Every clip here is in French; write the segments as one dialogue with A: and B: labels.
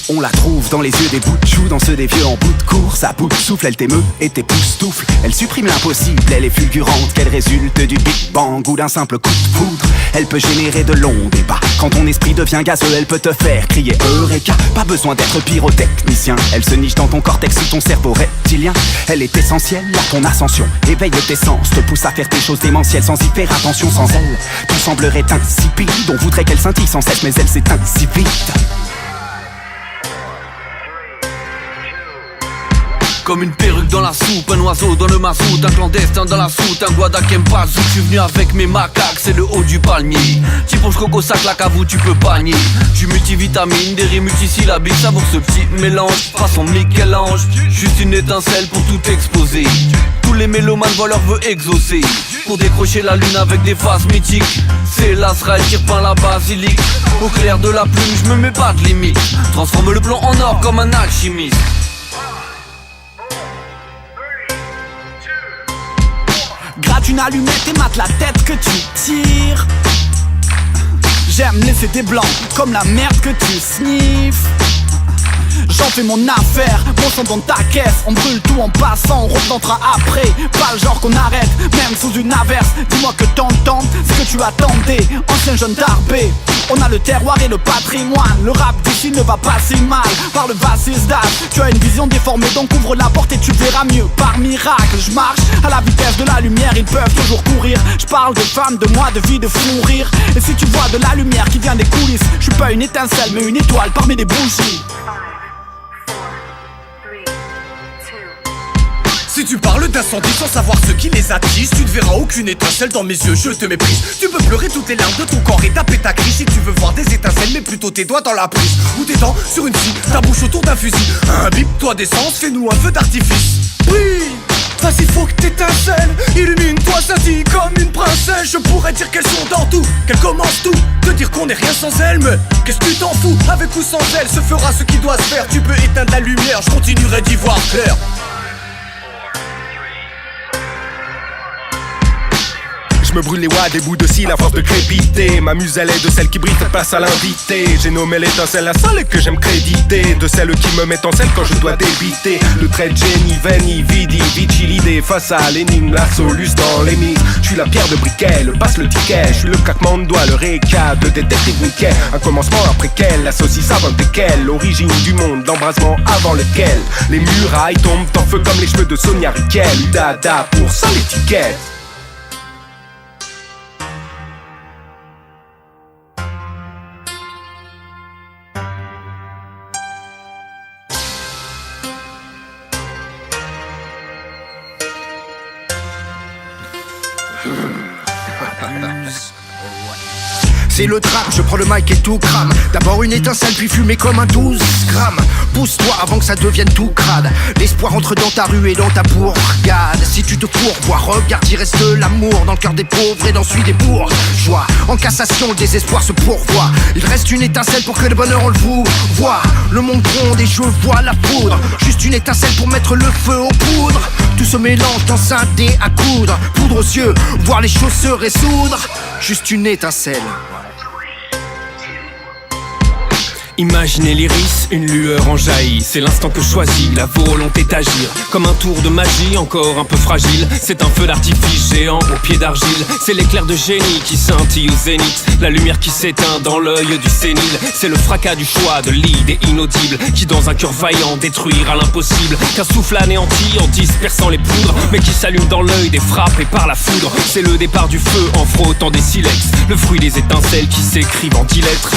A: On la trouve dans les yeux des bouts de choux, dans ceux des vieux en bout de course. À bout de souffle, elle t'émeut et t'époustoufle. Elle supprime l'impossible, elle est fulgurante, qu'elle résulte du Big Bang ou d'un simple coup de foudre. Elle peut générer de longs débats. Quand ton esprit devient gazeux, elle peut te faire crier Eureka. Pas besoin d'être pyrotechnicien. Elle se niche dans ton cortex ou ton cerveau reptilien. Elle est essentielle à ton ascension. Éveille tes sens, te pousse à faire tes choses démentielles sans y faire attention. Sans elle, tout semblerait insipide. On voudrait qu'elle scintille sans cesse, mais elle s'éteint si vite.
B: Comme une perruque dans la soupe, un oiseau dans le mazout, un clandestin dans la soute, un Guadakembazou. Je suis venu avec mes macaques, c'est le haut du palmier. Typonge coco sac, la cavou, tu peux panier. J'suis multivitamine, des rimes multisyllabiques, savoure ce petit mélange, façon Michel-Ange. Juste une étincelle pour tout exploser. Tous les mélomanes voient leur vœu exaucer. Pour décrocher la lune avec des phases mythiques. C'est l'Azraël qui repeint la basilique. Au clair de la plume, je me mets pas de limite. Transforme le plomb en or comme un alchimiste.
A: Gratte une allumette et mate la tête que tu tires. J'aime laisser des blancs comme la merde que tu sniffes. J'en fais mon affaire, mon sang dans ta caisse. On brûle tout en passant, on replantera après. Pas le genre qu'on arrête, même sous une averse. Dis-moi que t'entends ce que tu attendais, ancien jeune darbé. On a le terroir et le patrimoine. Le rap d'ici ne va pas si mal. Par le vassis d'âge, tu as une vision déformée, donc ouvre la porte et tu verras mieux. Par miracle, je marche à la vitesse de la lumière. Ils peuvent toujours courir. Je parle de femmes, de moi, de vie, de fou rire. Et si tu vois de la lumière qui vient des coulisses, je suis pas une étincelle mais une étoile parmi des bougies.
C: Si tu parles d'incendie sans savoir ce qui les attise, tu ne verras aucune étincelle dans mes yeux, je te méprise. Tu peux pleurer toutes les larmes de ton corps et taper ta crise si tu veux voir des étincelles, mais plutôt tes doigts dans la prise. Ou tes dents sur une scie, ta bouche autour d'un fusil. Un bip, toi d'essence, fais-nous un feu d'artifice. Oui, vas-y faut que t'étincelles, illumine-toi, scintille comme une princesse. Je pourrais dire qu'elles sont dans tout, qu'elles commencent tout. Te dire qu'on n'est rien sans elles, mais qu'est-ce que tu t'en fous? Avec ou sans elles, se fera ce qui doit se faire. Tu peux éteindre la lumière, je continuerai d'y voir clair.
D: Me brûle les watts, des bouts de cils à force de crépiter. Ma muse elle est de celle qui brille, fait place à l'invité. J'ai nommé l'étincelle la seule que j'aime créditer. De celle qui me met en scène quand je dois débiter. Le trait de génie, veni, vidi, vici l'idée. Face à l'énigme, la soluce dans les mix. Je suis la pierre de briquet, le passe le ticket. Je suis le claquement de doigts, le récap de détective Mickey. Un commencement après quel, la saucisse avant desquels. L'origine du monde, l'embrasement avant lequel. Les murailles tombent en feu comme les cheveux de Sonia Riquel. Dada pour ça l'étiquette.
E: C'est le drame, je prends le mic et tout crame. D'abord une étincelle puis fumée comme un 12 grammes. Pousse-toi avant que ça devienne tout crade. L'espoir entre dans ta rue et dans ta bourgade. Si tu te pourvois, regarde, il reste de l'amour dans le cœur des pauvres et dans celui des bourgeois. En cassation, le désespoir se pourvoit. Il reste une étincelle pour que le bonheur on le voit. Le monde gronde et je vois la poudre. Juste une étincelle pour mettre le feu aux poudres. Tout se mélange dans un dé à coudre. Poudre aux yeux, voir les choses se résoudre. Juste une étincelle.
F: Imaginez l'iris, une lueur en jaillit. C'est l'instant que choisit la volonté d'agir. Comme un tour de magie, encore un peu fragile. C'est un feu d'artifice géant au pied d'argile. C'est l'éclair de génie qui scintille au zénith. La lumière qui s'éteint dans l'œil du sénile. C'est le fracas du choix de l'idée inaudible qui dans un cœur vaillant détruira l'impossible. Qu'un souffle anéanti en dispersant les poudres, mais qui s'allume dans l'œil des frappes et par la foudre. C'est le départ du feu en frottant des silex. Le fruit des étincelles qui s'écrivent en 10 lettres.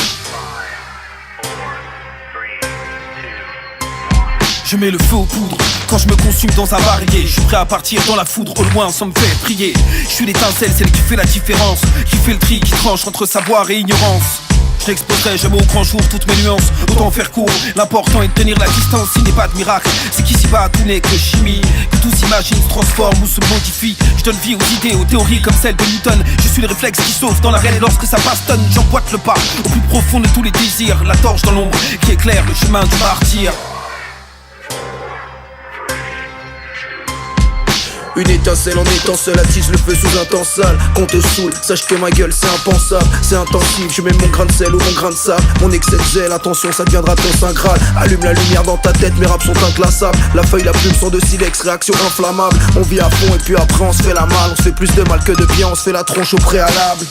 G: Je mets le feu aux poudres quand je me consume dans un barillet. Je suis prêt à partir dans la foudre, au loin ça me fait prier. Je suis l'étincelle, celle qui fait la différence, qui fait le tri, qui tranche entre savoir et ignorance. Je n'exposerai jamais au grand jour toutes mes nuances, autant faire court. L'important est de tenir la distance, il n'est pas de miracle. C'est qu'ici-bas tout n'est que chimie, que tout s'imagine, se transforme ou se modifie. Je donne vie aux idées, aux théories comme celle de Newton. Je suis le réflexe qui sauve dans l'arène lorsque ça bastonne. J'emboîte le pas au plus profond de tous les désirs. La torche dans l'ombre qui éclaire le chemin du martyr.
H: Une étincelle en étant seul, attise le feu sous un temps sale. Qu'on te saoule, sache que ma gueule c'est impensable. C'est intensif, je mets mon grain de sel ou mon grain de sable. Mon excès de zèle, attention ça deviendra ton saint graal. Allume la lumière dans ta tête, mes raps sont inclassables. La feuille, la plume sont de silex, réaction inflammable. On vit à fond et puis après on se fait la malle. On se fait plus de mal que de bien, on se fait la tronche au préalable.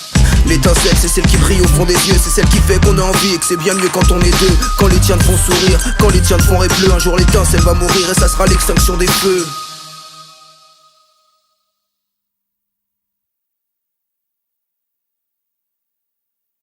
H: L'étincelle c'est celle qui brille au fond des yeux. C'est celle qui fait qu'on a envie et que c'est bien mieux quand on est deux. Quand les tiens te font sourire, quand les tiens te font rêver bleu. Un jour l'étincelle va mourir et ça sera l'extinction des feux.